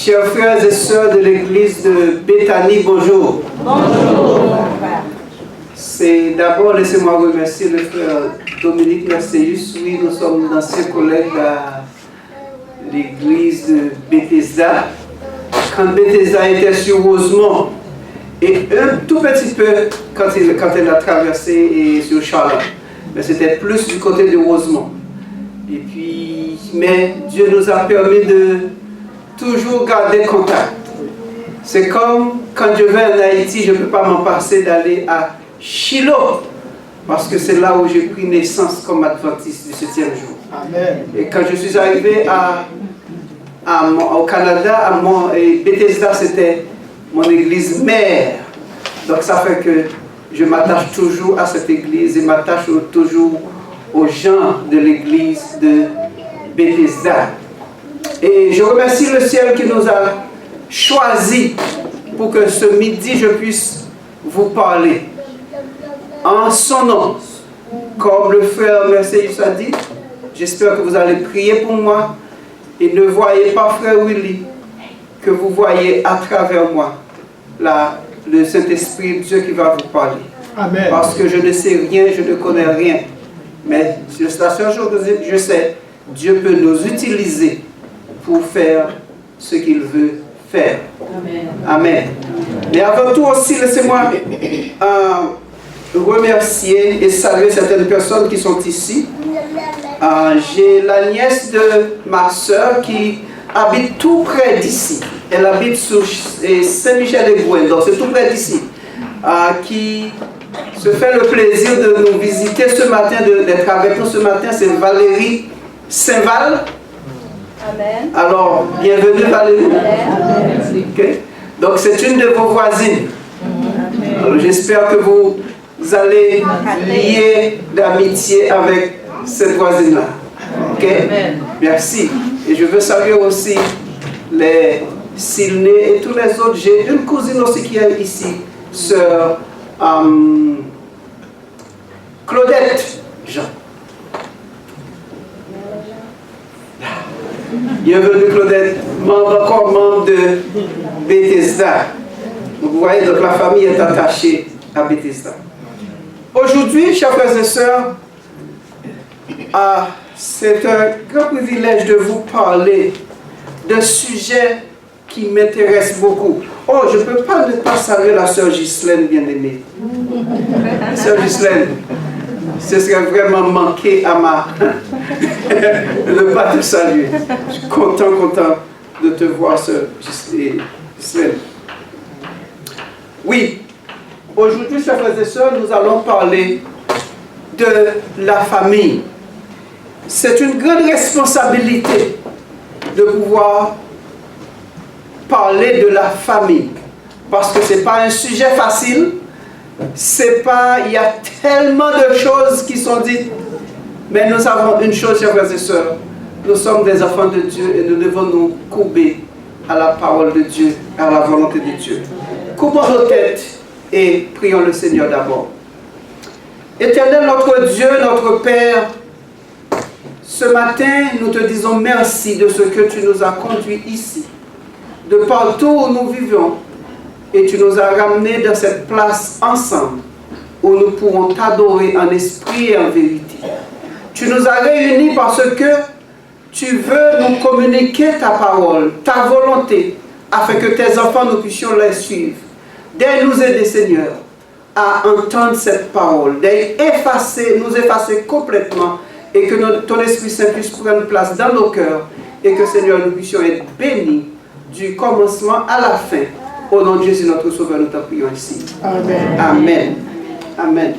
Chers frères et sœurs de l'église de Béthanie, bonjour. Bonjour. C'est d'abord, laissez-moi remercier le frère Dominique Merceus. Oui, nous sommes d'anciens collègues à l'église de Bethesda. Quand Bethesda était sur Rosemont, et un tout petit peu quand elle a traversé et sur Charlotte. Mais c'était plus du côté de Rosemont. Et puis, mais Dieu nous a permis de toujours garder contact. C'est comme quand je vais en Haïti, je ne peux pas m'en passer d'aller à Shiloh, parce que c'est là où j'ai pris naissance comme adventiste du 7e jour. Amen. Et quand je suis arrivé au Canada, Bethesda, c'était mon église mère. Donc ça fait que je m'attache toujours à cette église et m'attache toujours aux gens de l'église de Bethesda. Et je remercie le ciel qui nous a choisis pour que ce midi je puisse vous parler en son nom. Comme le frère Mercedes a dit, j'espère que vous allez prier pour moi et ne voyez pas frère Willy, que vous voyez à travers moi le Saint-Esprit, Dieu qui va vous parler. Amen. Parce que je ne sais rien, je ne connais rien. Mais c'est la seule chose que je sais, Dieu peut nous utiliser pour faire ce qu'il veut faire. Amen. Amen. Mais avant tout aussi, laissez-moi remercier et saluer certaines personnes qui sont ici. J'ai la nièce de ma soeur qui habite tout près d'ici. Elle habite sur Saint-Michel-des-Gouins, donc c'est tout près d'ici. Qui se fait le plaisir de nous visiter ce matin, d'être avec nous ce matin. C'est Valérie Saint-Val. Amen. Alors, bienvenue Valérie. Amen. Okay. Donc c'est une de vos voisines. Alors j'espère que vous allez lier d'amitié avec cette voisine-là. Ok? Merci. Et je veux saluer aussi les Sylney et tous les autres. J'ai une cousine aussi qui est ici, sœur Claudette Jean. Bienvenue Claudette, encore membre de Bethesda. Vous voyez, donc la famille est attachée à Bethesda. Aujourd'hui, chers frères et sœurs, c'est un grand privilège de vous parler d'un sujet qui m'intéresse beaucoup. Oh, je ne peux pas ne pas saluer la sœur Ghislaine, bien-aimée. Sœur Ghislaine, ce serait vraiment manqué à de ne pas te saluer. Je suis content de te voir, sœur Ghislaine. Oui, aujourd'hui, chers frères et sœurs, nous allons parler de la famille. C'est une grande responsabilité de pouvoir parler de la famille. Parce que ce n'est pas un sujet facile. Il y a tellement de choses qui sont dites. Mais nous savons une chose, chers frères et sœurs. Nous sommes des enfants de Dieu et nous devons nous courber à la parole de Dieu, à la volonté de Dieu. Courbons nos têtes et prions le Seigneur d'abord. Éternel notre Dieu, notre Père, ce matin, nous te disons merci de ce que tu nous as conduits ici, de partout où nous vivons, et tu nous as ramenés dans cette place ensemble, où nous pourrons t'adorer en esprit et en vérité. Tu nous as réunis parce que tu veux nous communiquer ta parole, ta volonté, afin que tes enfants, nous puissions les suivre. Dès nous aider, Seigneur, à entendre cette parole, nous effacer complètement, et que ton Esprit Saint puisse prendre place dans nos cœurs, et que, Seigneur, nous puissions être bénis du commencement à la fin. Au nom de Jésus, notre Sauveur, nous t'en prions ici. Amen. Amen. Amen.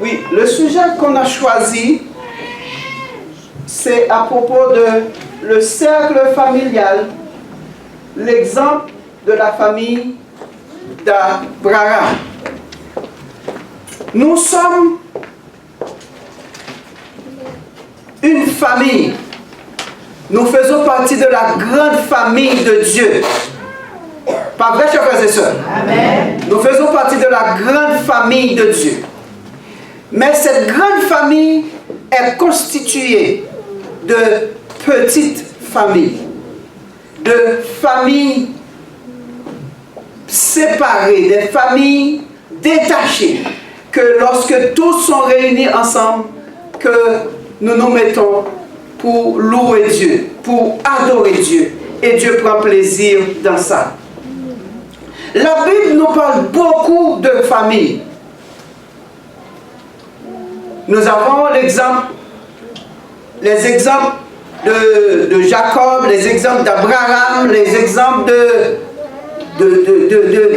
Oui, le sujet qu'on a choisi, c'est à propos de le cercle familial, l'exemple de la famille d'Abraham. Nous sommes une famille. Nous faisons partie de la grande famille de Dieu. Pas vrai, chers frères et sœurs? Amen. Nous faisons partie de la grande famille de Dieu. Mais cette grande famille est constituée de petites familles, de familles séparées, des familles détachées, que lorsque tous sont réunis ensemble, que nous nous mettons pour louer Dieu, pour adorer Dieu. Et Dieu prend plaisir dans ça. La Bible nous parle beaucoup de familles. Nous avons les exemples de Jacob, les exemples d'Abraham, les exemples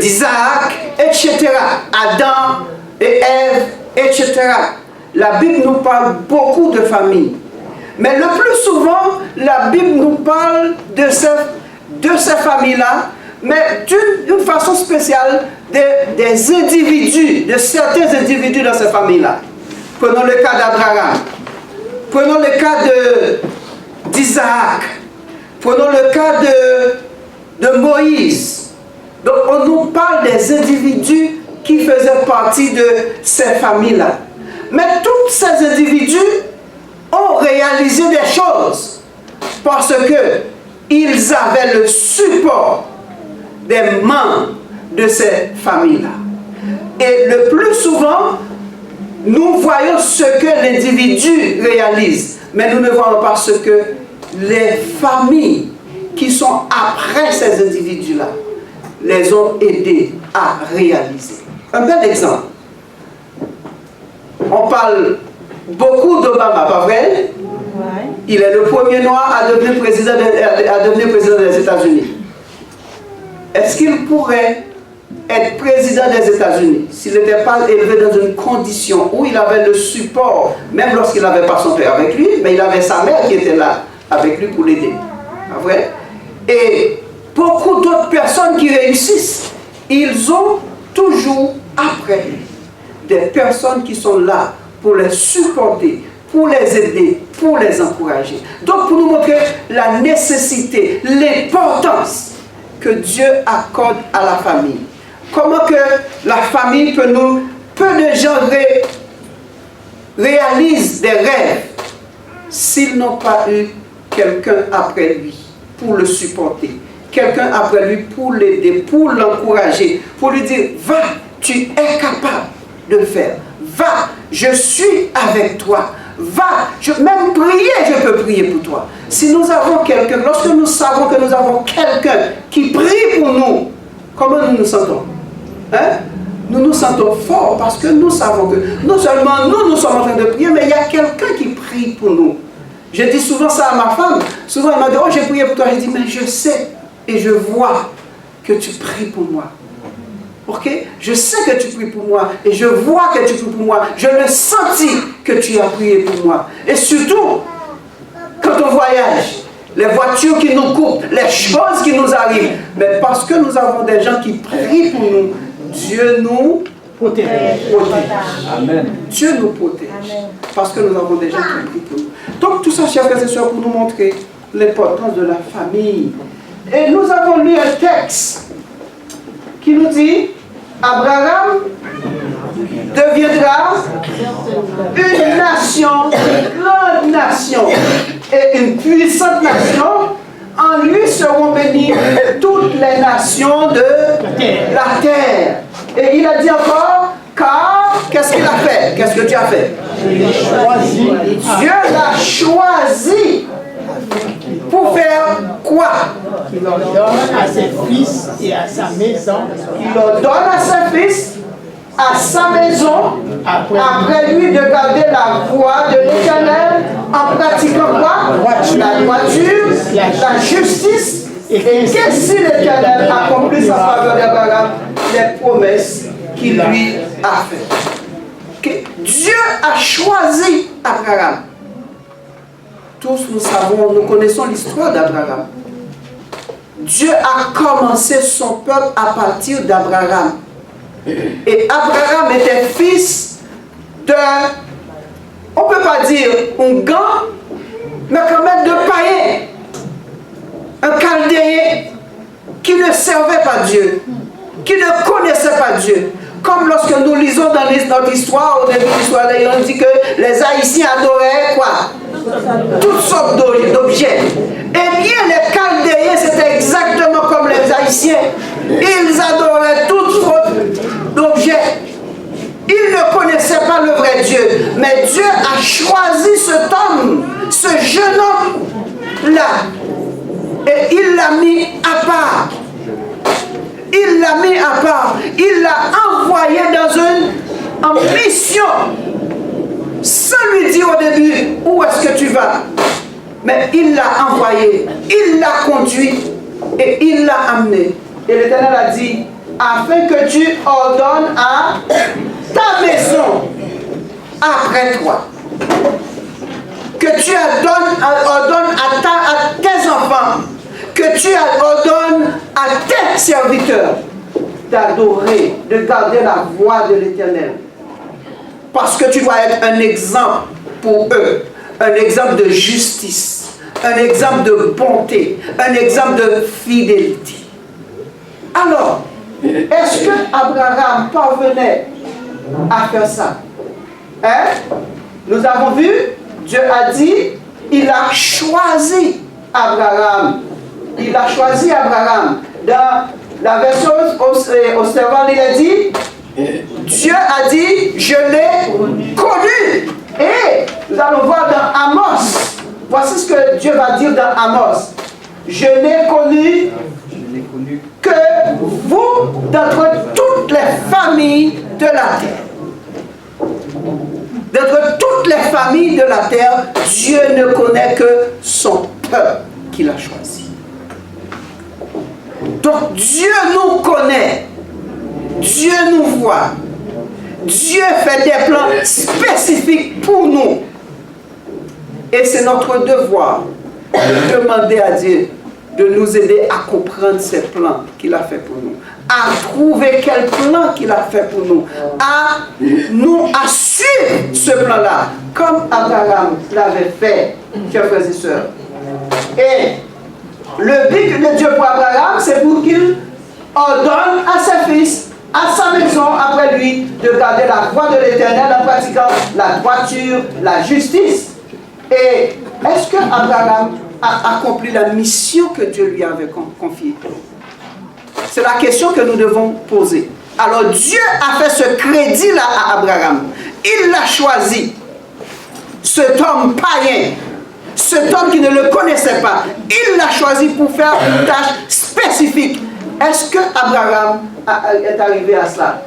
d'Isaac, etc. Adam et Ève, etc. La Bible nous parle beaucoup de familles. Mais le plus souvent, la Bible nous parle de ces familles-là, mais d'une façon spéciale des individus, de certains individus dans ces familles-là. Prenons le cas d'Abraham, prenons le cas d'Isaac, prenons le cas de Moïse. Donc on nous parle des individus qui faisaient partie de ces familles-là. Mais tous ces individus ont réalisé des choses parce qu'ils avaient le support des membres de ces familles-là. Et le plus souvent, nous voyons ce que l'individu réalise, mais nous ne voyons pas ce que les familles qui sont après ces individus-là les ont aidés à réaliser. Un bel exemple. On parle beaucoup d'Obama, pas vrai? Il est le premier noir à devenir président des États-Unis. Est-ce qu'il pourrait être président des États-Unis s'il n'était pas élevé dans une condition où il avait le support, même lorsqu'il n'avait pas son père avec lui, mais il avait sa mère qui était là avec lui pour l'aider? Pas vrai? Et beaucoup d'autres personnes qui réussissent, ils ont toujours après des personnes qui sont là pour les supporter, pour les aider, pour les encourager. Donc pour nous montrer la nécessité, l'importance que Dieu accorde à la famille. Comment que la famille peu de gens réalisent des rêves s'ils n'ont pas eu quelqu'un après lui pour le supporter, quelqu'un après lui pour l'aider, pour l'encourager, pour lui dire, va, tu es capable de le faire. Va, je suis avec toi. Va, même prier, je peux prier pour toi. Si nous avons quelqu'un, lorsque nous savons que nous avons quelqu'un qui prie pour nous, comment nous nous sentons? Hein? Nous nous sentons forts parce que nous savons que non seulement nous sommes en train de prier, mais il y a quelqu'un qui prie pour nous. Je dis souvent ça à ma femme. Souvent elle m'a dit, oh j'ai prié pour toi. Je dis, mais je sais et je vois que tu pries pour moi. Ok? Je sais que tu pries pour moi et je vois que tu pries pour moi. Je le sentis que tu as prié pour moi. Et surtout, quand on voyage, les voitures qui nous coupent, les choses qui nous arrivent, mais parce que nous avons des gens qui prient pour nous, Dieu nous protège. Amen. Dieu nous protège. Amen. Parce que nous avons des gens qui prient pour nous. Donc tout ça, chers frères et sœurs, pour nous montrer l'importance de la famille. Et nous avons lu un texte qui nous dit, Abraham deviendra une nation, une grande nation et une puissante nation. En lui seront bénies toutes les nations de la terre. Et il a dit encore, car, qu'est-ce qu'il a fait? Qu'est-ce que tu as fait? Dieu l'a choisi. Pour faire quoi? Il leur donne à ses fils et à sa maison. Il leur donne à ses fils, à sa maison, après lui de garder la voie de l'Éternel en pratiquant quoi? La droiture, la justice. Et que si l'Éternel accomplit sa faveur d'Abraham, les promesses qu'il lui a faites. Dieu a choisi Abraham. Tous nous connaissons l'histoire d'Abraham. Dieu a commencé son peuple à partir d'Abraham. Et Abraham était fils d'un, on ne peut pas dire un gant, mais quand même de païen. Un chaldéen qui ne servait pas Dieu, qui ne connaissaient pas Dieu. Comme lorsque nous lisons dans notre histoire, au début de l'histoire, on dit que les Haïtiens adoraient quoi? Toutes sortes d'objets. Eh bien, les Chaldéens, c'était exactement comme les Haïtiens. Ils adoraient toutes sortes d'objets. Ils ne connaissaient pas le vrai Dieu. Mais Dieu a choisi cet homme, ce jeune homme-là. Et il l'a mis à part. Il l'a mis à part. Il l'a envoyé dans une mission. Sans lui dire au début, où est-ce que tu vas? Mais il l'a envoyé. Il l'a conduit. Et il l'a amené. Et l'Éternel a dit, afin que tu ordonnes à ta maison après toi. Que tu ordonnes à tes enfants. Que tu ordonnes à tes serviteurs d'adorer, de garder la voie de l'Éternel. Parce que tu dois être un exemple pour eux, un exemple de justice, un exemple de bonté, un exemple de fidélité. Alors, est-ce que Abraham parvenait à faire ça? Hein? Nous avons vu, Dieu a dit, il a choisi Abraham. Il a choisi Abraham. Dans la version au servant, il a dit, Dieu a dit, je l'ai connu. Et nous allons voir dans Amos. Voici ce que Dieu va dire dans Amos. Je n'ai connu que vous d'entre toutes les familles de la terre. D'entre toutes les familles de la terre, Dieu ne connaît que son peuple qu'il a choisi. Donc Dieu nous connaît, Dieu nous voit, Dieu fait des plans spécifiques pour nous. Et c'est notre devoir de demander à Dieu de nous aider à comprendre ces plans qu'il a fait pour nous, à trouver quel plan qu'il a fait pour nous, à suivre ce plan-là, comme Abraham l'avait fait, chers frères et sœurs. Et le but de Dieu pour Abraham, c'est pour qu'il ordonne à ses fils, à sa maison après lui, de garder la voie de l'Éternel en pratiquant la droiture, la justice. Et est-ce que Abraham a accompli la mission que Dieu lui avait confiée? C'est la question que nous devons poser. Alors Dieu a fait ce crédit-là à Abraham. Il l'a choisi. Cet homme païen, cet homme qui ne le connaissait pas, il l'a choisi pour faire une tâche spécifique. Est-ce que Abraham est arrivé à cela?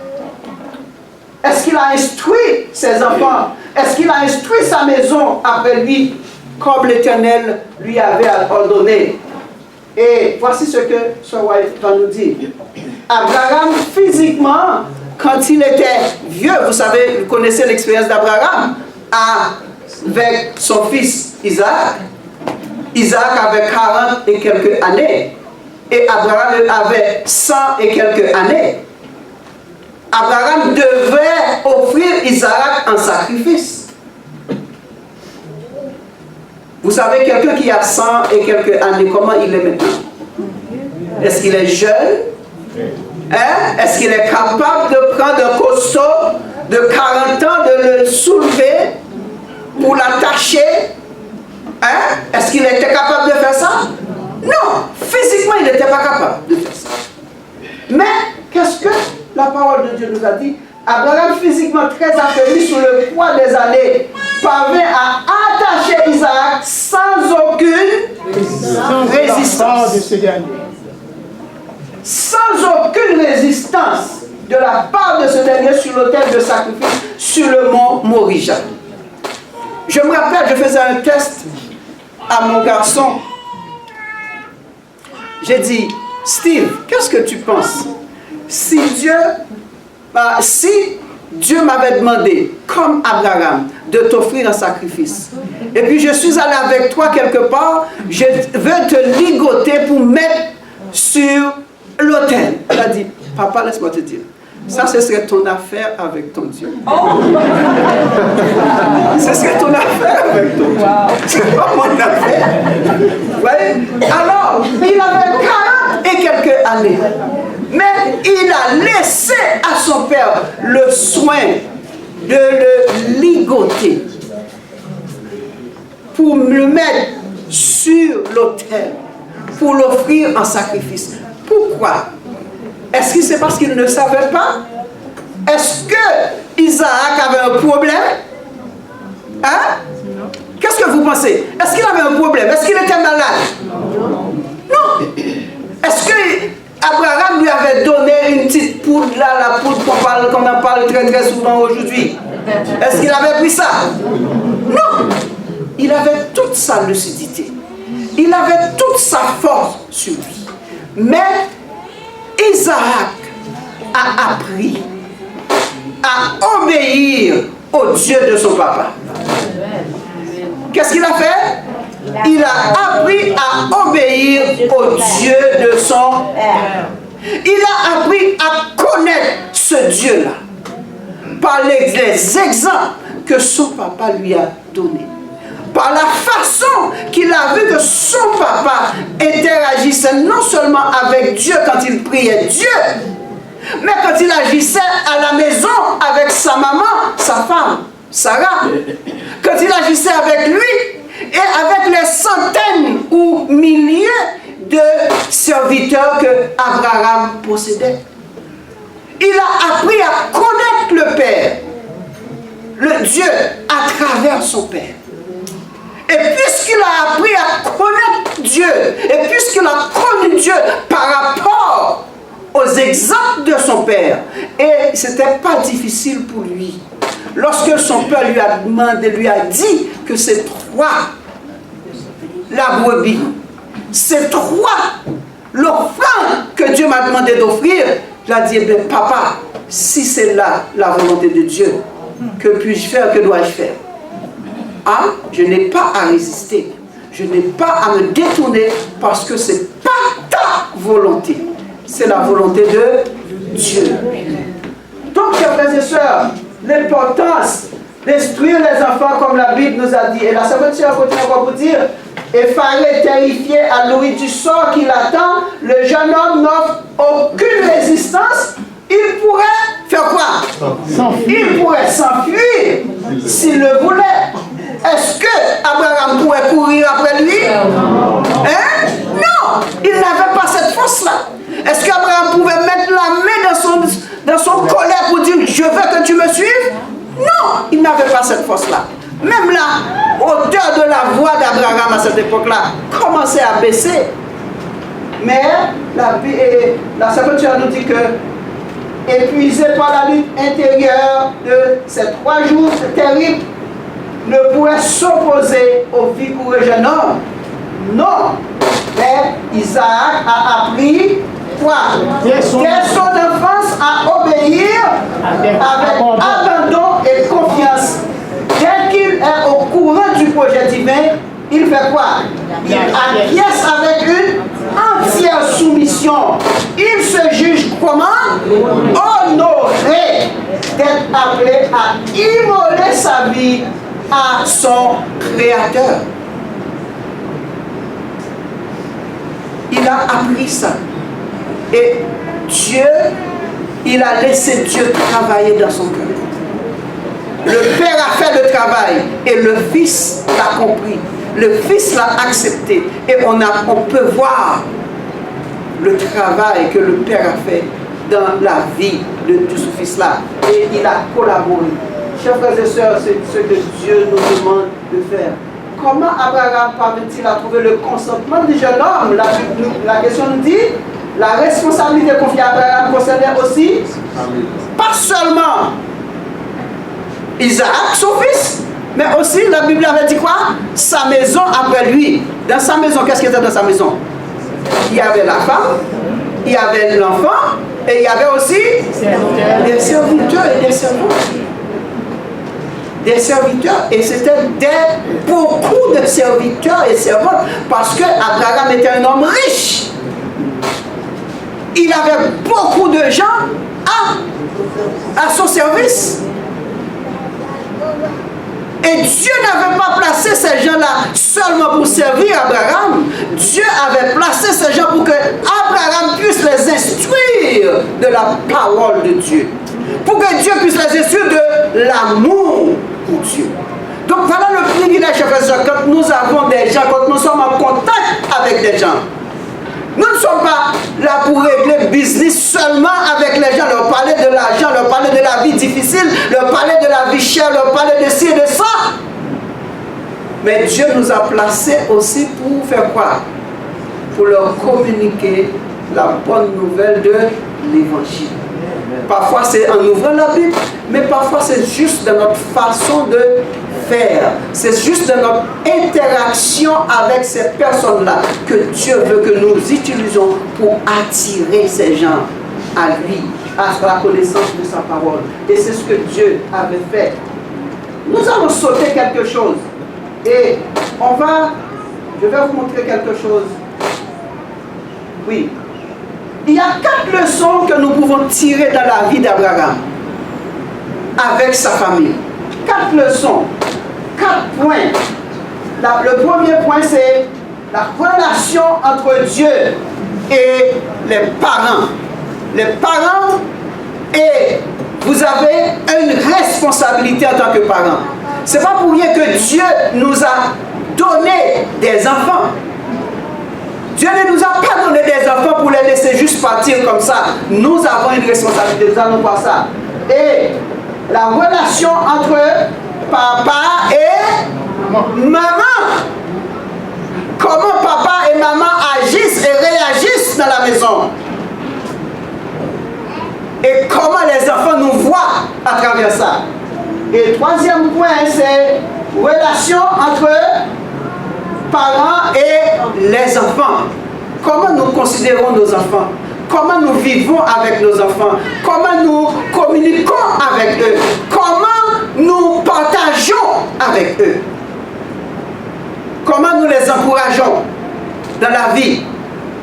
Est-ce qu'il a instruit ses enfants? Est-ce qu'il a instruit sa maison après lui, comme l'Éternel lui avait ordonné? Et voici ce que Sir White va nous dire. Abraham, physiquement, quand il était vieux, vous savez, vous connaissez l'expérience d'Abraham, avec son fils Isaac. Isaac avait 40 et quelques années. Et Abraham avait 100 et quelques années. Abraham devait offrir Isaac en sacrifice. Vous savez, quelqu'un qui a 100 et quelques années, comment il est maintenant? Est-ce qu'il est jeune? Hein? Est-ce qu'il est capable de prendre un costaud de 40 ans, de le soulever pour l'attacher? Hein? Est-ce qu'il était capable de faire ça? Non, physiquement il n'était pas capable de faire ça. Mais qu'est-ce que la parole de Dieu nous a dit? Abraham, physiquement très affaibli sous le poids des années, parvint à attacher Isaac sans aucune résistance. Sans aucune résistance de la part de ce dernier sur l'autel de sacrifice sur le mont Morija. Je me rappelle, je faisais un test à mon garçon. J'ai dit, Steve, qu'est-ce que tu penses? Si Dieu m'avait demandé, comme Abraham, de t'offrir un sacrifice, et puis je suis allé avec toi quelque part, je veux te ligoter pour mettre sur l'autel. Il a dit, papa, laisse-moi te dire, ça, ce serait ton affaire avec ton Dieu. Ce serait ton affaire avec ton Dieu. C'est pas mon affaire. Vous voyez? Alors, il avait 40 et quelques années. le soin de le ligoter pour le mettre sur l'autel, pour l'offrir en sacrifice. Pourquoi? Est-ce que c'est parce qu'il ne savait pas? Est-ce que Isaac avait un problème? Hein? Qu'est-ce que vous pensez? Est-ce qu'il avait un problème? Est-ce qu'il était malade? Non. Est-ce que Abraham lui avait donné une petite poudre, là, la poudre qu'on en parle très très souvent aujourd'hui? Est-ce qu'il avait pris ça? Non. Il avait toute sa lucidité. Il avait toute sa force sur lui. Mais Isaac a appris à obéir au Dieu de son papa. Qu'est-ce qu'il a fait? Il a appris à obéir au Dieu de son père. Il a appris à connaître ce Dieu-là par les exemples que son papa lui a donnés. Par la façon qu'il a vu que son papa interagissait non seulement avec Dieu quand il priait Dieu, mais quand il agissait à la maison avec sa maman, sa femme, Sarah. Quand il agissait avec lui et avec les centaines ou milliers de serviteurs que Abraham possédait. Il a appris à connaître le Père, le Dieu, à travers son Père. Et puisqu'il a appris à connaître Dieu, et puisqu'il a connu Dieu par rapport aux exemples de son Père, et ce n'était pas difficile pour lui. Lorsque son père lui a demandé, lui a dit que c'est toi, la brebis, c'est toi, l'offrande que Dieu m'a demandé d'offrir, il a dit, eh bien, papa, si c'est là la volonté de Dieu, que puis-je faire, que dois-je faire? Ah, je n'ai pas à résister. Je n'ai pas à me détourner parce que ce n'est pas ta volonté. C'est la volonté de Dieu. Donc, chers frères et sœurs, l'importance d'instruire les enfants comme la Bible nous a dit. Et la Sainte Sœur continue à vous dire, effaré, terrifié à l'ouïe du sort qui l'attend, le jeune homme n'offre aucune résistance. Il pourrait faire quoi? Il pourrait s'enfuir s'il le voulait. Est-ce que Abraham pourrait courir après lui? Hein? Non! Il n'avait pas cette force-là. Est-ce qu'Abraham pouvait mettre la main dans son colère pour dire « Je veux que tu me suives » ? Non! Il n'avait pas cette force-là. Même la hauteur de la voix d'Abraham à cette époque-là commençait à baisser. Mais la Sainte nous dit que épuisé par la lutte intérieure de ces 3 jours terribles, ne pourrait s'opposer au vigoureux jeune homme. Non. Mais Isaac a appris quoi? Dès son enfance à obéir avec abandon et confiance. Dès qu'il est au courant du projet divin, il fait quoi? Il acquiesce avec une entière soumission. Il se juge comment? Honoré d'être appelé à immoler sa vie à son Créateur. Il a appris ça. Et Dieu, il a laissé Dieu travailler dans son cœur. Le Père a fait le travail et le Fils l'a compris. Le Fils l'a accepté. Et on peut voir le travail que le Père a fait dans la vie de ce Fils-là. Et il a collaboré. Chers frères et sœurs, c'est ce que Dieu nous demande de faire. Comment Abraham parvient-il à trouver le consentement du jeune homme? La question nous dit, la responsabilité confiée à Abraham concernait aussi, pas seulement Isaac, son fils, mais aussi la Bible avait dit quoi? Sa maison après lui. Dans sa maison, qu'est-ce qui était dans sa maison? Il y avait la femme, il y avait l'enfant, et il y avait aussi des serviteurs et des servantes. Des serviteurs, et c'était beaucoup de serviteurs et servantes, parce que Abraham était un homme riche. Il avait beaucoup de gens à son service. Et Dieu n'avait pas placé ces gens-là seulement pour servir Abraham. Dieu avait placé ces gens pour que Abraham puisse les instruire de la parole de Dieu. Pour que Dieu puisse les instruire de l'amour pour Dieu. Donc voilà le privilège, frères et sœurs, quand nous avons des gens, quand nous sommes en contact avec des gens. Nous ne sommes pas là pour régler le business seulement avec les gens, leur parler de l'argent, leur parler de la vie difficile, leur parler de la vie chère, leur parler de ci et de ça. Mais Dieu nous a placés aussi pour faire quoi? Pour leur communiquer la bonne nouvelle de l'évangile. Parfois c'est en ouvrant la Bible, mais parfois c'est juste dans notre façon de faire. C'est juste dans notre interaction avec ces personnes-là que Dieu veut que nous utilisions pour attirer ces gens à lui, à la connaissance de sa parole. Et c'est ce que Dieu avait fait. Nous allons sauter quelque chose. Et je vais vous montrer quelque chose. Oui. Il y a 4 leçons que nous pouvons tirer dans la vie d'Abraham avec sa famille. 4 leçons, 4 points. Le premier point, c'est la relation entre Dieu et les parents. Les parents, et vous avez une responsabilité en tant que parents. Ce n'est pas pour rien que Dieu nous a donné des enfants. Dieu ne nous a pas donné des enfants pour les laisser juste partir comme ça. Nous avons une responsabilité, nous allons voir ça. Et la relation entre papa et maman. Comment papa et maman agissent et réagissent dans la maison. Et comment les enfants nous voient à travers ça. Et le troisième point, c'est relation entre parents et les enfants. Comment nous considérons nos enfants? Comment nous vivons avec nos enfants? Comment nous communiquons avec eux? Comment nous partageons avec eux? Comment nous les encourageons dans la vie?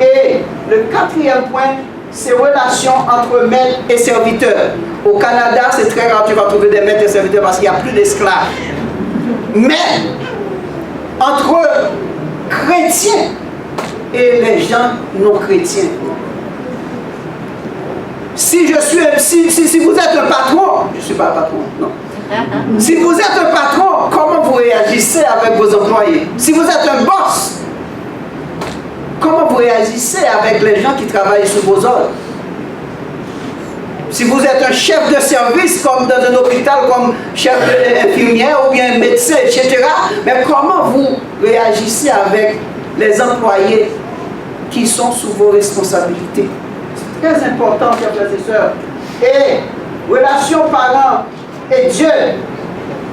Et le quatrième point, c'est relations entre maîtres et serviteurs. Au Canada, c'est très rare, tu vas trouver des maîtres et serviteurs parce qu'il n'y a plus d'esclaves. Mais entre chrétiens et les gens non chrétiens. Si vous êtes un patron, je ne suis pas un patron, non. Si vous êtes un patron, comment vous réagissez avec vos employés? Si vous êtes un boss, comment vous réagissez avec les gens qui travaillent sous vos ordres? Si vous êtes un chef de service, comme dans un hôpital, comme chef d'infirmière ou bien médecin, etc., mais comment vous réagissez avec les employés qui sont sous vos responsabilités? C'est très important, chers frères et sœurs. Et relation parents et Dieu,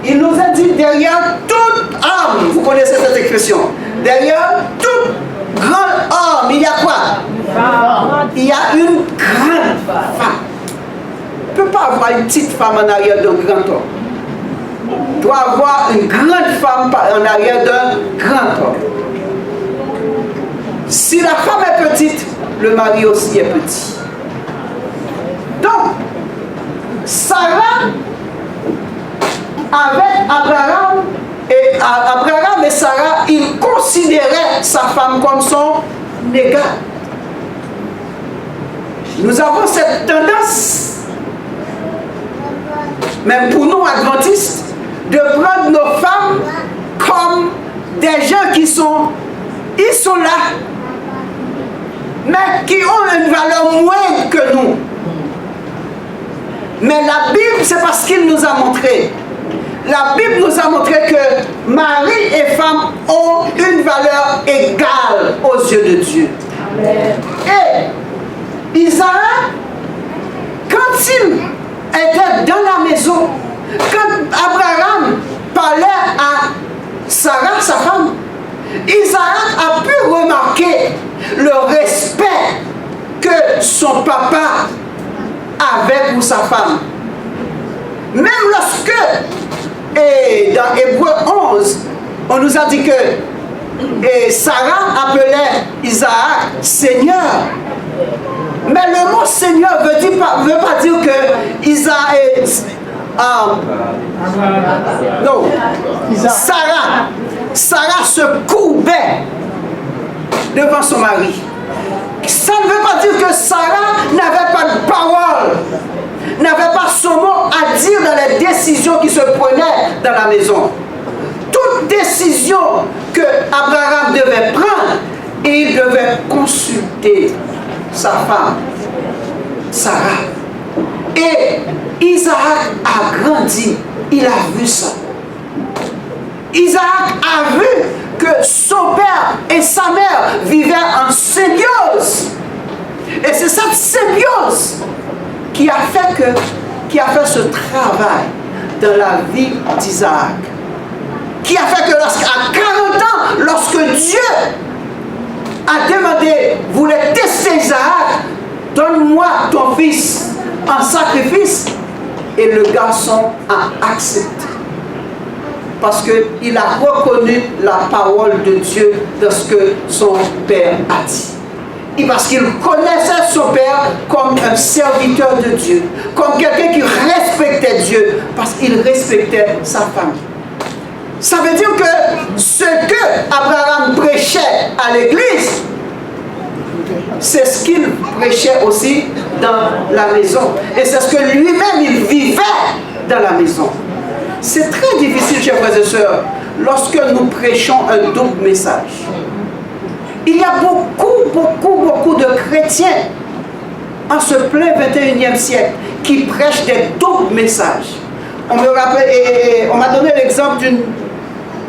il nous a dit derrière toute âme, vous connaissez cette expression, derrière toute grande âme, il y a quoi? Il y a une grande femme. On ne peut pas avoir une petite femme en arrière d'un grand homme. On doit avoir une grande femme en arrière d'un grand homme. Si la femme est petite, le mari aussi est petit. Donc, Sarah, avec Abraham et Sarah, ils considéraient sa femme comme son égale. Nous avons cette tendance, même pour nous adventistes, de prendre nos femmes comme des gens qui sont là, mais qui ont une valeur moindre que nous. Mais la Bible, c'est parce qu'il nous a montré. La Bible nous a montré que mari et femme ont une valeur égale aux yeux de Dieu. Amen. Et Isaac, quand il était dans la maison, quand Abraham parlait à Sarah, sa femme, Isaac a pu remarquer le respect que son papa avait pour sa femme. Même lorsque, et dans Hébreux 11, on nous a dit que Sarah appelait Isaac Seigneur. Mais le mot Seigneur veut pas dire que Isaac est... non. Sarah se courbait devant son mari. Ça ne veut pas dire que Sarah n'avait pas de parole, n'avait pas son mot à dire dans les décisions qui se prenaient dans la maison. Toute décision que Abraham devait prendre, il devait consulter sa femme, Sarah. Et Isaac a grandi, il a vu ça. Isaac a vu que son père et sa mère vivaient en symbiose. Et c'est cette symbiose qui a fait ce travail dans la vie d'Isaac. Qui a fait que à 40 ans, lorsque Dieu a demandé, voulait tester Isaac, donne-moi ton fils en sacrifice, et le garçon a accepté. Parce qu'il a reconnu la parole de Dieu dans ce que son père a dit. Et parce qu'il connaissait son père comme un serviteur de Dieu, comme quelqu'un qui respectait Dieu, parce qu'il respectait sa famille. Ça veut dire que ce que Abraham prêchait à l'église, c'est ce qu'il prêchait aussi dans la maison. Et c'est ce que lui-même il vivait dans la maison. C'est très difficile, chers frères et sœurs, lorsque nous prêchons un double message. Il y a beaucoup de chrétiens en ce plein 21e siècle qui prêchent des doubles messages. On me rappelle, et on m'a donné l'exemple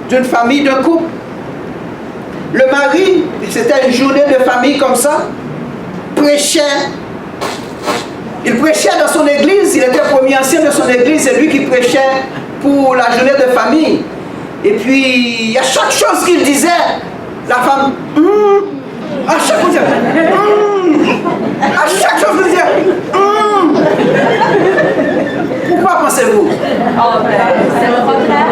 d'une famille, d'un couple. Le mari, c'était une journée de famille comme ça, prêchait. Il prêchait dans son église, il était premier ancien de son église, c'est lui qui prêchait pour la journée de famille. Et puis, à chaque chose qu'il disait, la femme, à chaque chose, à chaque chose qu'il disait, Pourquoi pensez-vous? C'est le contraire.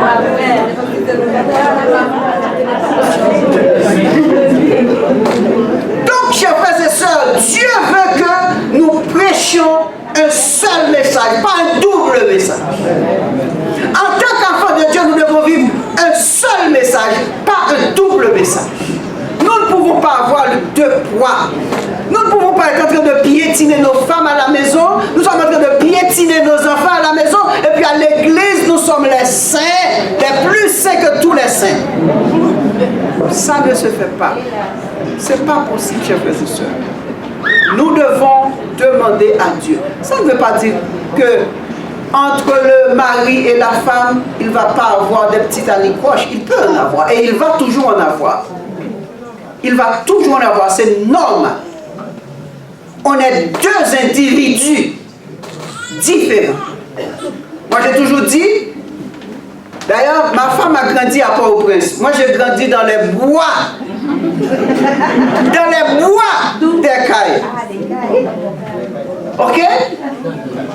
Donc, chers frères et sœurs, Dieu veut que nous prêchions un seul message, pas un double message. En tant qu'enfants de Dieu, nous devons vivre un seul message, pas un double message. Nous ne pouvons pas avoir deux poids. Nous ne pouvons pas être en train de piétiner nos femmes à la maison, nous sommes en train de piétiner nos enfants à la maison, et puis à l'église, nous sommes les saints, les plus saints que tous les saints. Ça ne se fait pas. C'est pas possible, chers frères et sœurs. Nous devons demander à Dieu. Ça ne veut pas dire que entre le mari et la femme, il ne va pas avoir des petites anicroches. Il peut en avoir et il va toujours en avoir. Il va toujours en avoir, c'est normal. On est deux individus différents. Moi j'ai toujours dit, d'ailleurs ma femme a grandi à Port-au-Prince. Moi j'ai grandi dans les bois. Dans les bois des Cailles. Ok?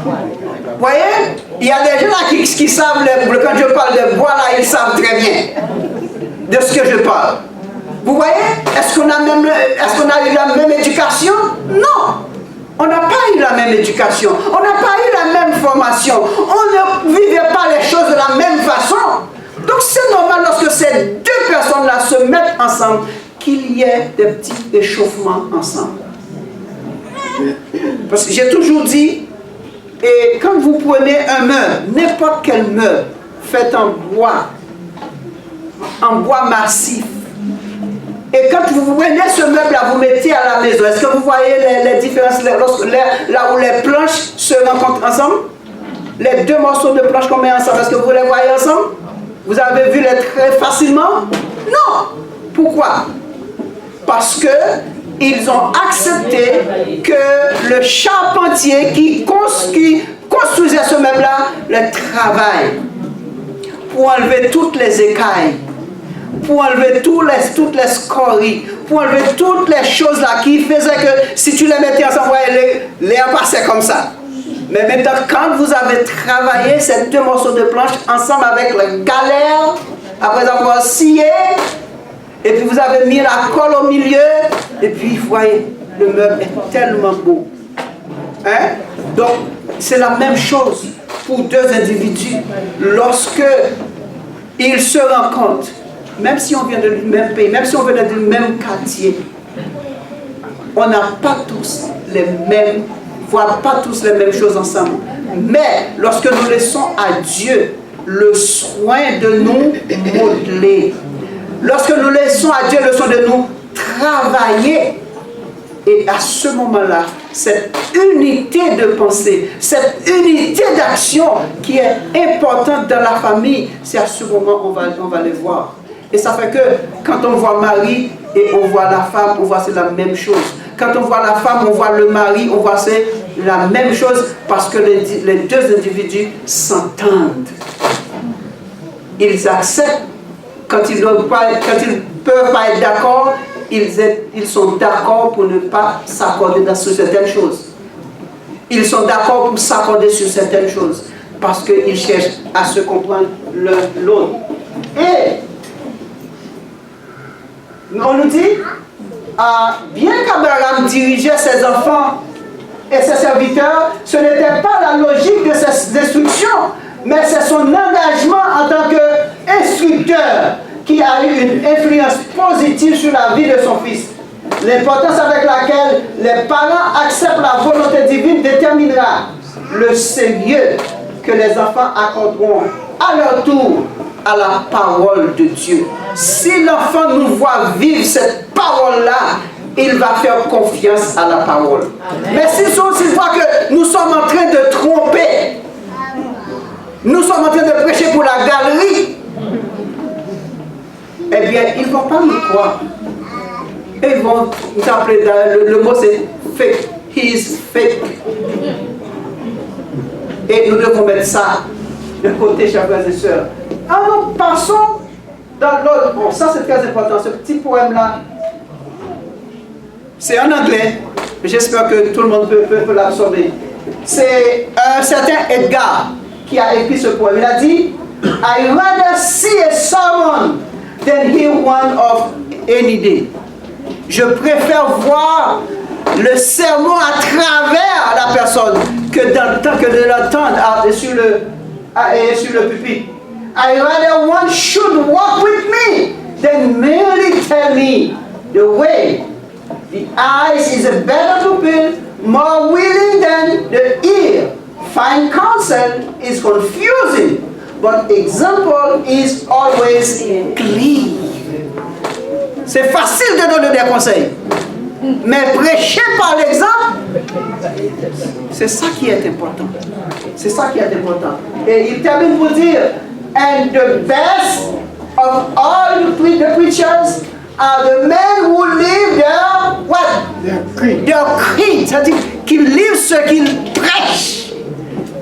Vous voyez? Il y a des gens là qui savent, quand je parle de bois là, ils savent très bien de ce que je parle. Vous voyez? Est-ce qu'on a eu la même éducation? Non! On n'a pas eu la même éducation. On n'a pas eu la même formation. On ne vivait pas les choses de la même façon. Donc c'est normal lorsque ces deux personnes-là se mettent ensemble qu'il y ait des petits échauffements ensemble. Parce que j'ai toujours dit, et quand vous prenez un meuble, n'importe quel meuble, fait en bois massif, et quand vous prenez ce meuble-là, vous mettez à la maison, est-ce que vous voyez les différences là où les planches se rencontrent ensemble? Les deux morceaux de planches qu'on met ensemble, est-ce que vous les voyez ensemble? Vous avez vu les traits facilement? Non! Pourquoi? Parce que ils ont accepté que le charpentier qui construisait ce meuble-là, le travail pour enlever toutes les écailles, pour enlever toutes les scories, pour enlever toutes les choses là qui faisaient que si tu les mettais ensemble, l'air passait comme ça. Mais maintenant, quand vous avez travaillé ces deux morceaux de planche ensemble avec la galère, après avoir scié, et puis vous avez mis la colle au milieu, et puis vous voyez, le meuble est tellement beau. Hein? Donc, c'est la même chose pour deux individus. Lorsque ils se rencontrent, même si on vient du même pays, même si on vient du même quartier, on n'a pas tous les mêmes, voire pas tous les mêmes choses ensemble. Mais lorsque nous laissons à Dieu le soin de nous modeler, lorsque nous laissons à Dieu le soin de nous travailler, et à ce moment-là, cette unité de pensée, cette unité d'action qui est importante dans la famille, c'est à ce moment qu'on va les voir. Et ça fait que quand on voit Marie et on voit la femme, on voit c'est la même chose. Quand on voit la femme, on voit le mari, on voit c'est la même chose parce que les deux individus s'entendent. Ils acceptent quand ils ne peuvent pas être d'accord. Ils sont d'accord pour ne pas s'accorder sur certaines choses. Ils sont d'accord pour s'accorder sur certaines choses parce qu'ils cherchent à se comprendre l'un l'autre. Et on nous dit, bien qu'Abraham dirigeait ses enfants et ses serviteurs, ce n'était pas la logique de ses instructions, mais c'est son engagement en tant qu'instructeur qui a eu une influence positive sur la vie de son fils. L'importance avec laquelle les parents acceptent la volonté divine déterminera le sérieux que les enfants accorderont à leur tour à la parole de Dieu. Si l'enfant nous voit vivre cette parole-là, il va faire confiance à la parole. Amen. Mais s'il voit que nous sommes en train de tromper, nous sommes en train de prêcher pour la galerie, eh bien, ils ne vont pas nous croire. Et ils vont nous appeler, le mot c'est fake. He is fake. Et nous devons mettre ça de côté, chers frères et sœurs. Alors, passons dans l'autre. Bon, ça c'est très important, ce petit poème-là. C'est en anglais. J'espère que tout le monde peut l'absorber. C'est un certain Edgar qui a écrit ce poème. Il a dit, I rather see a sermon than hear one of any day. Je préfère voir le sermon à travers la personne que de l'entendre sur le pupitre. I rather one should walk with me than merely tell me the way. The eyes is a better pupil, more willing than the ear. Fine counsel is confusing, but example is always clear. C'est facile de donner des conseils, mais prêcher par l'exemple, c'est ça qui est important. C'est ça qui est important. Et il termine pour dire, and the best of all the preachers are the men who live their what? Their creed. C'est-à-dire qu'ils livrent ce qu'ils prêchent,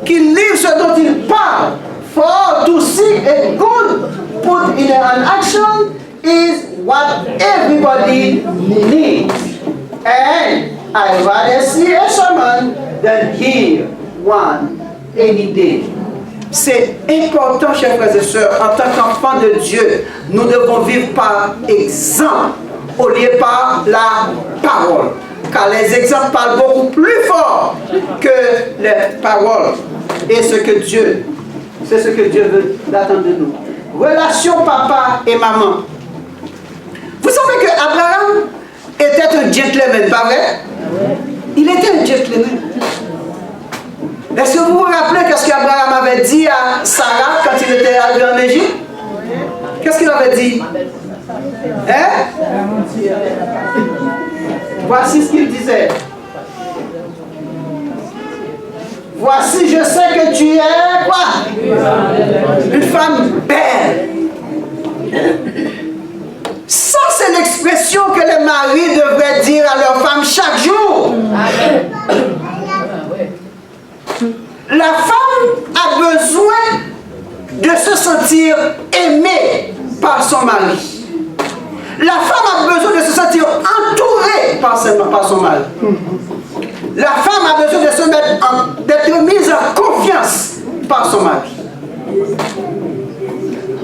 qu'ils livrent ce dont ils parlent. For to seek a good put in an action is what everybody needs. And I rather see a sermon than hear one any day. C'est important, chers frères et sœurs, en tant qu'enfants de Dieu, nous devons vivre par exemple, au lieu par la parole. Car les exemples parlent beaucoup plus fort que les paroles. Et c'est ce que Dieu veut d'attendre de nous. Relation papa et maman. Vous savez que Abraham était un gentleman, pas vrai? Il était un gentleman. Est-ce que vous vous rappelez qu'est-ce qu'Abraham avait dit à Sarah quand il était arrivé en Égypte? Qu'est-ce qu'il avait dit? Hein? Voici ce qu'il disait. Voici, je sais que tu es quoi? Une femme belle. Ça, c'est l'expression que les maris devraient dire à leur femme chaque jour. La femme a besoin de se sentir aimée par son mari. La femme a besoin de se sentir entourée par son mari. La femme a besoin de d'être mise en confiance par son mari.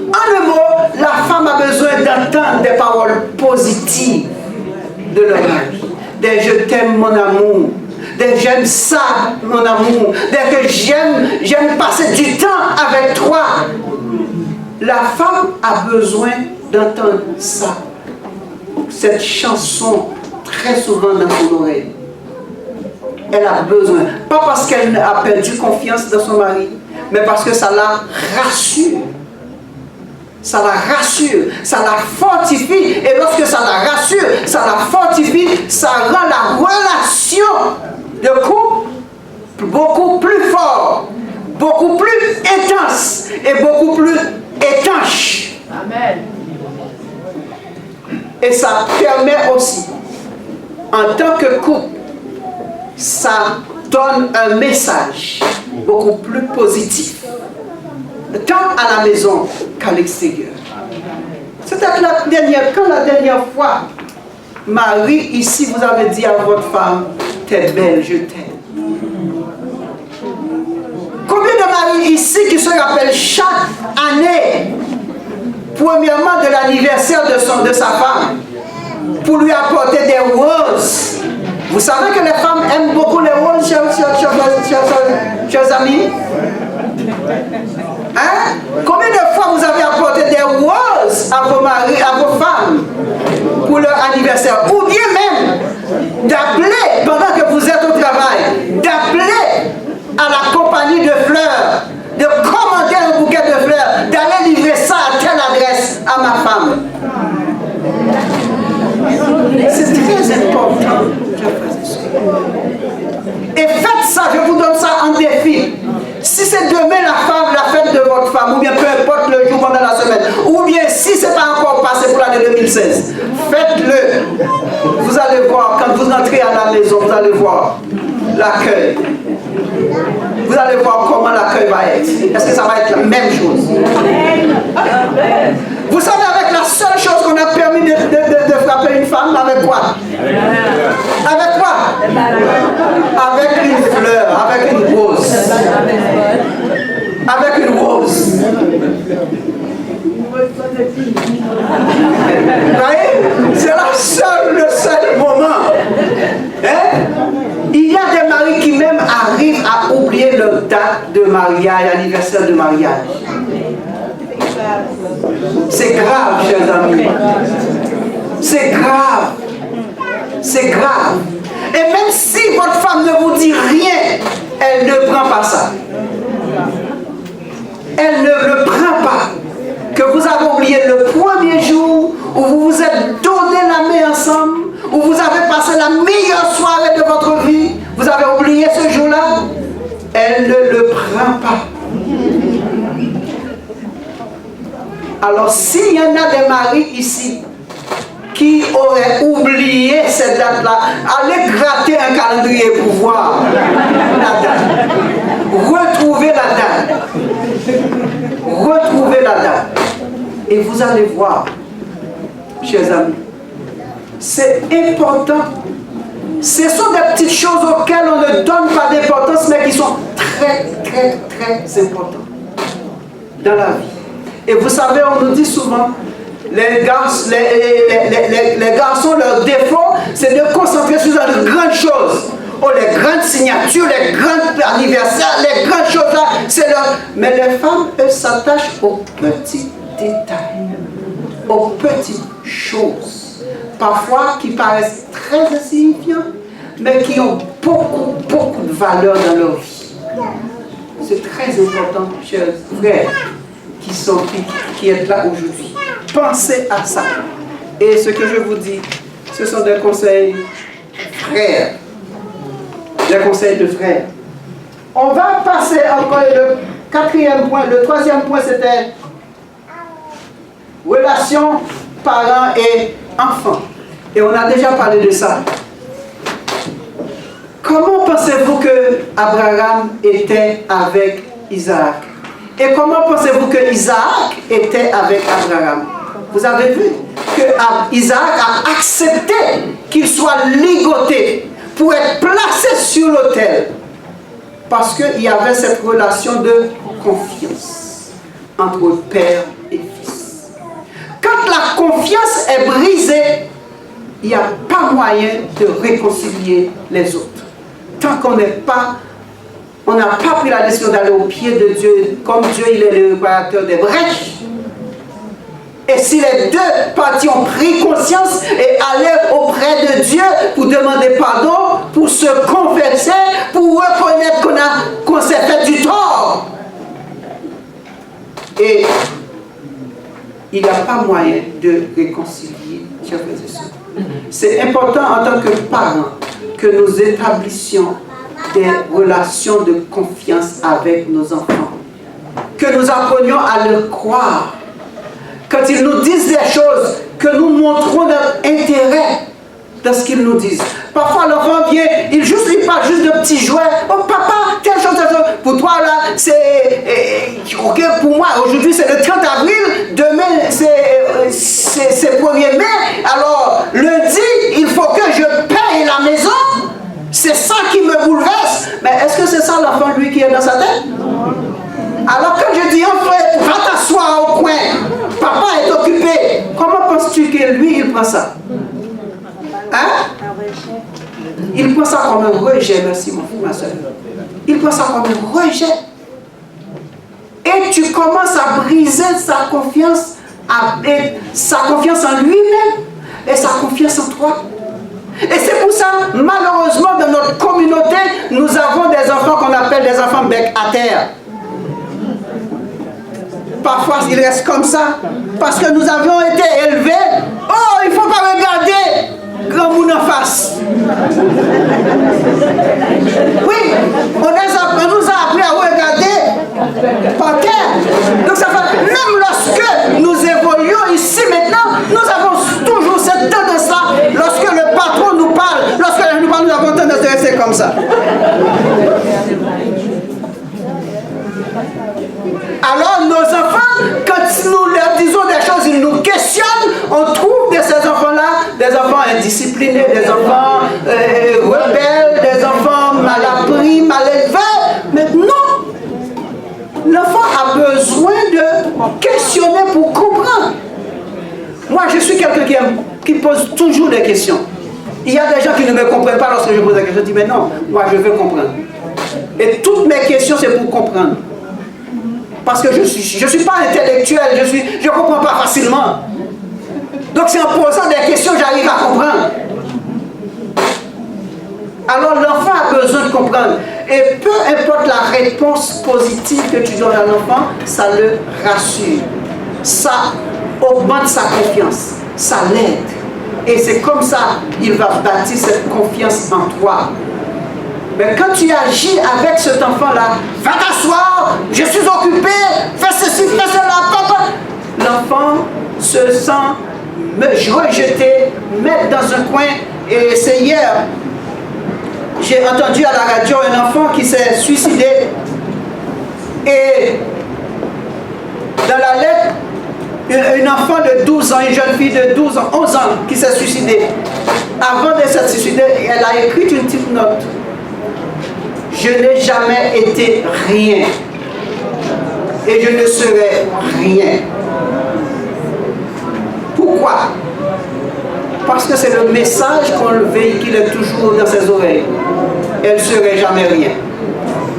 En un mot, la femme a besoin d'entendre des paroles positives de leur mari. Des je t'aime mon amour. Des j'aime ça mon amour. Des que j'aime passer du temps avec toi. La femme a besoin d'entendre ça. Cette chanson très souvent dans son oreille. elle a besoin. Pas parce qu'elle a perdu confiance dans son mari, mais parce que ça la rassure. Ça la rassure, ça la fortifie. Et lorsque ça la rassure, ça la fortifie, ça rend la relation de couple beaucoup plus forte, beaucoup plus intense et beaucoup plus étanche. Amen. Et ça permet aussi, en tant que couple, ça donne un message beaucoup plus positif, tant à la maison qu'à l'extérieur. C'était quand la dernière fois, Marie, ici, vous avez dit à votre femme, t'es belle, je t'aime. Combien de maris ici qui se rappellent chaque année, premièrement de l'anniversaire de sa femme, pour lui apporter des roses? Vous savez que les femmes aiment beaucoup les roses, chers amis? Hein? Combien de fois vous avez apporté des roses à vos maris, à vos femmes pour leur anniversaire? Ou bien même d'appeler, pendant que vous êtes au travail, d'appeler à la compagnie de fleurs, de commander un bouquet de fleurs, d'aller livrer ça à telle adresse à ma femme. C'est très important. Et faites ça, je vous donne ça en défi. Si c'est demain la fête de votre femme, ou bien peu importe le jour pendant la semaine, ou bien si ce n'est pas encore passé pour l'année 2016, faites-le. Vous allez voir, quand vous entrez à la maison, vous allez voir l'accueil. Vous allez voir comment l'accueil va être. Est-ce que ça va être la même chose? Vous savez, avec la seule chose qu'on a permis de frapper une femme, avec quoi? Avec quoi? Avec une fleur, avec une rose. Avec une rose. C'est le seul moment. Hein? Il y a des maris qui même arrivent à oublier leur date de mariage, anniversaire de mariage. C'est grave, chers amis. C'est grave. C'est grave. Et même si votre femme ne vous dit rien, elle ne prend pas ça. Elle ne le prend pas. Que vous avez oublié le premier jour où vous vous êtes donné la main ensemble, où vous avez passé la meilleure soirée de votre vie, vous avez oublié ce jour-là, elle ne le prend pas. Alors s'il y en a des maris ici qui auraient oublié cette date-là, allez gratter un calendrier pour voir la date. Retrouvez la date. Retrouvez la date. Et vous allez voir, chers amis, c'est important. Ce sont des petites choses auxquelles on ne donne pas d'importance, mais qui sont très, très, très importantes dans la vie. Et vous savez, on nous dit souvent, les garçons, leur défaut, c'est de concentrer sur les grandes choses. Oh, les grandes signatures, les grands anniversaires, les grandes choses là, c'est leur... Mais les femmes, elles s'attachent aux petits détails, aux petites choses, parfois qui paraissent très insignifiantes, mais qui ont beaucoup, beaucoup de valeur dans leur vie. C'est très important, chers frères, qui êtes là aujourd'hui. Pensez à ça. Et ce que je vous dis, ce sont des conseils frères. Des conseils de frères. On va passer encore le quatrième point. Le troisième point, c'était relation parents et enfants. Et on a déjà parlé de ça. Comment pensez-vous que Abraham était avec Isaac? Et comment pensez-vous que Isaac était avec Abraham? Vous avez vu que Isaac a accepté qu'il soit ligoté pour être placé sur l'autel. Parce qu'il y avait cette relation de confiance entre père et fils. Quand la confiance est brisée, il n'y a pas moyen de réconcilier les autres. Tant qu'on on n'a pas pris la décision d'aller au pied de Dieu, comme Dieu il est le réparateur des brèches. Et si les deux parties ont pris conscience et allaient auprès de Dieu pour demander pardon, pour se confesser, Et il n'y a pas moyen de réconcilier, chers frères et sœurs. C'est important en tant que parents que nous établissions des relations de confiance avec nos enfants. Que nous apprenions à leur croire. Quand ils nous disent des choses, que nous montrons notre intérêt dans ce qu'ils nous disent. Parfois l'enfant vient, il parle juste de petits jouets. Oh papa, telle chose, telle chose. Pour toi là, c'est... ok, pour moi, aujourd'hui c'est le 30 avril, demain c'est 1er mai. Alors lundi, il faut que je paye la maison. C'est ça qui me bouleverse. Mais est-ce que c'est ça l'enfant lui qui est dans sa tête? Alors quand je dis enfant, va t'asseoir au coin, papa est occupé. Comment penses-tu que lui il prend ça? Hein? Il prend ça comme un rejet, merci mon frère, ma soeur. Il prend ça comme un rejet. Et tu commences à briser sa confiance en lui-même et sa confiance en toi. Et c'est pour ça, malheureusement, dans notre communauté, nous avons des enfants qu'on appelle des enfants bec à terre. Parfois, ils restent comme ça, parce que nous avions été élevés. Oh, il ne faut pas regarder grand monde en face. Oui, on nous a appris à regarder par terre. Donc ça fait, même lorsque nous évoluons ici maintenant, nous avons toujours cette tendance-là. Lorsque le patron nous parle, lorsque nous parle, nous avons tendance de rester comme ça. Alors nos enfants, quand nous leur disons des choses, ils nous questionnent, on trouve de ces enfants-là des enfants indisciplinés, des enfants rebelles, des enfants mal appris, mal élevés. Mais non, l'enfant a besoin de questionner pour comprendre. Moi, je suis quelqu'un qui pose toujours des questions. Il y a des gens qui ne me comprennent pas lorsque je pose des questions. Je dis, mais non, moi je veux comprendre. Et toutes mes questions, c'est pour comprendre. Parce que je suis pas intellectuel, je ne comprends pas facilement. Donc c'est en posant des questions que j'arrive à comprendre. Alors l'enfant a besoin de comprendre. Et peu importe la réponse positive que tu donnes à l'enfant, ça le rassure. Ça augmente sa confiance, ça l'aide. Et c'est comme ça qu'il va bâtir cette confiance en toi. Mais quand tu agis avec cet enfant-là, va t'asseoir, je suis occupé, fais ceci, fais cela, papa. L'enfant se sent rejeté, mettre dans un coin. Et c'est hier, j'ai entendu à la radio un enfant qui s'est suicidé. Et dans la lettre, une enfant de 12 ans, une jeune fille de 12 ans, 11 ans qui s'est suicidée. Avant de se suicider, elle a écrit une petite note. Je n'ai jamais été rien. Et je ne serai rien. Pourquoi? Parce que c'est le message qu'on véhicule toujours dans ses oreilles. Elle ne serait jamais rien.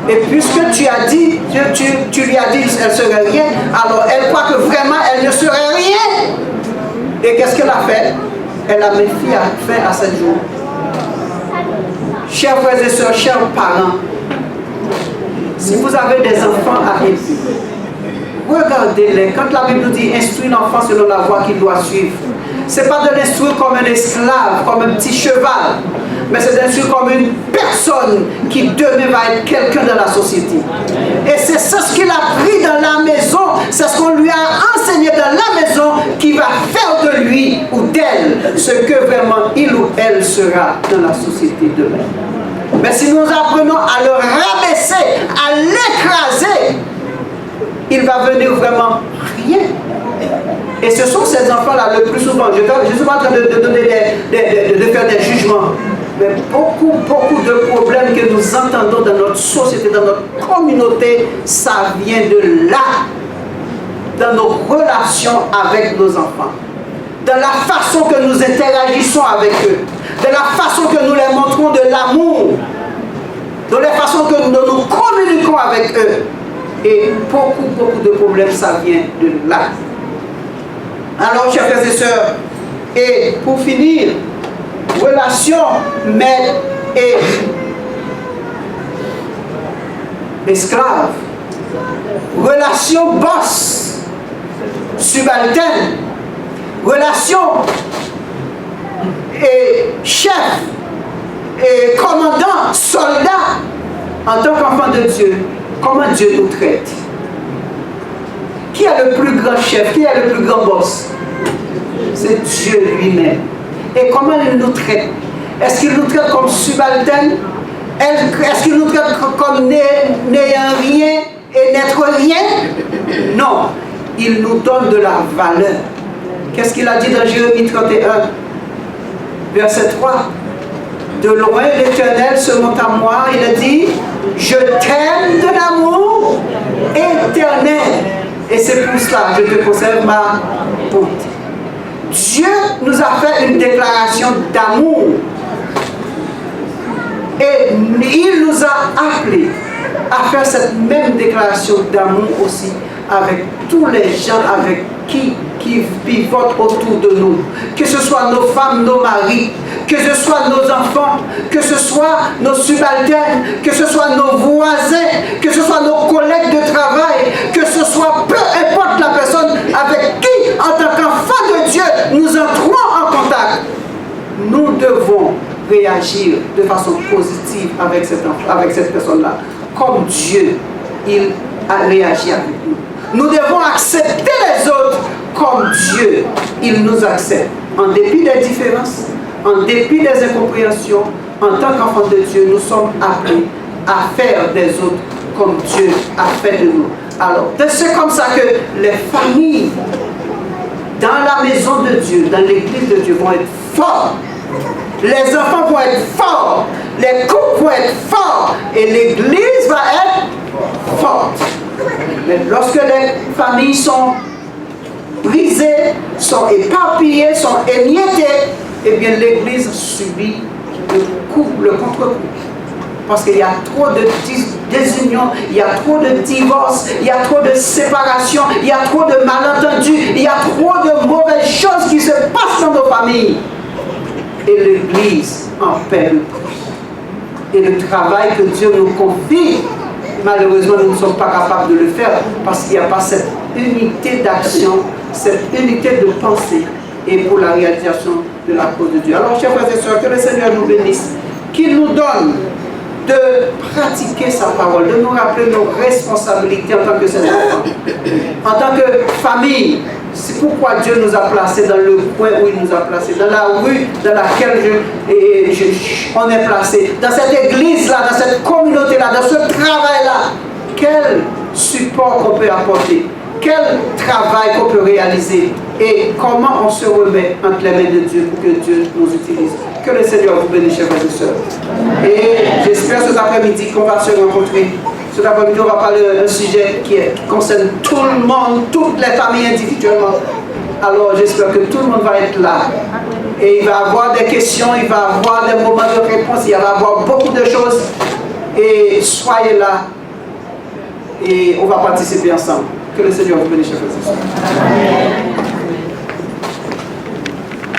Et puisque tu as dit, tu lui as dit qu'elle ne serait rien, alors elle croit que vraiment elle ne serait rien. Et qu'est-ce qu'elle a fait? Elle a mis fin à 7 jours. Chers frères et sœurs, chers parents, si vous avez des enfants à élever, regardez-les. Quand la Bible nous dit instruire l'enfant selon la voie qu'il doit suivre, ce n'est pas de l'instruire comme un esclave, comme un petit cheval, mais c'est d'instruire comme une personne qui demain va être quelqu'un dans la société. Et c'est ce qu'il a pris dans la maison, c'est ce qu'on lui a enseigné dans la maison qui va faire de lui ou d'elle ce que vraiment il ou elle sera dans la société demain. Mais si nous apprenons à le rabaisser, à l'écraser, il va venir vraiment rien. Et ce sont ces enfants-là le plus souvent. Je ne suis pas en train de donner de faire des jugements. Mais beaucoup de problèmes que nous entendons dans notre société, dans notre communauté, ça vient de là. Dans nos relations avec nos enfants. Dans la façon que nous interagissons avec eux. De la façon que nous leur montrons de l'amour. De la façon que nous communiquons avec eux. Et beaucoup de problèmes, ça vient de là. Alors, chers frères et sœurs, et pour finir, relation maître et esclave. relation boss, subalterne, relation et chef, et commandant, soldat. En tant qu'enfant de Dieu, comment Dieu nous traite? Qui est le plus grand chef? Qui est le plus grand boss? C'est Dieu lui-même. Et comment il nous traite? Est-ce qu'il nous traite comme subalterne? Est-ce qu'il nous traite comme n'ayant rien et n'être rien? Non. Il nous donne de la valeur. Qu'est-ce qu'il a dit dans Jérémie 31, verset 3? De loin, l'Éternel se monte à moi. Il a dit, je t'aime de l'amour éternel. Et c'est pour cela que je te conserve ma bonté. Dieu nous a fait une déclaration d'amour. Et il nous a appelés à faire cette même déclaration d'amour aussi avec tous les gens avec qui pivotent autour de nous. Que ce soit nos femmes, nos maris, que ce soit nos enfants, que ce soit nos subalternes, que ce soit nos voisins, que ce soit nos collègues de travail, que ce soit peu importe la personne avec qui, en tant qu'enfant de Dieu, nous entrons en contact. Nous devons réagir de façon positive avec cette personne-là. Comme Dieu, il a réagi avec nous. Nous devons accepter les autres comme Dieu, il nous accepte. En dépit des différences, en dépit des incompréhensions, en tant qu'enfants de Dieu, nous sommes appelés à faire des autres comme Dieu a fait de nous. Alors, c'est comme ça que les familles dans la maison de Dieu, dans l'église de Dieu vont être fortes. Les enfants vont être forts, les couples vont être forts et l'église va être forte. Mais lorsque les familles sont brisées, sont éparpillées, sont émiettées, eh bien l'église subit le contre-coup. Parce qu'il y a trop de désunion, il y a trop de divorces, il y a trop de séparations, il y a trop de malentendus, il y a trop de mauvaises choses qui se passent dans nos familles. Et l'église en paie le prix. Et le travail que Dieu nous confie, malheureusement nous ne sommes pas capables de le faire parce qu'il n'y a pas cette unité d'action, cette unité de pensée et pour la réalisation de la cause de Dieu. Alors chers frères et sœurs, que le Seigneur nous bénisse, qu'il nous donne de pratiquer sa parole, de nous rappeler nos responsabilités en tant que ses enfants, en tant que famille. C'est pourquoi Dieu nous a placés dans le coin où il nous a placés, dans la rue dans laquelle on est placé, dans cette église-là, dans cette communauté-là, dans ce travail-là. Quel support qu'on peut apporter, quel travail qu'on peut réaliser et comment on se remet entre les mains de Dieu pour que Dieu nous utilise. Que le Seigneur vous bénisse, chers frères et sœurs. Et j'espère cet après-midi qu'on va se rencontrer. Cet après-midi, on va parler d'un sujet qui concerne tout le monde, toutes les familles individuellement. Alors j'espère que tout le monde va être là. Et il va y avoir des questions, il va y avoir des moments de réponse, il va y avoir beaucoup de choses. Et soyez là. Et on va participer ensemble. Que le Seigneur vous bénisse, chers frères et sœurs.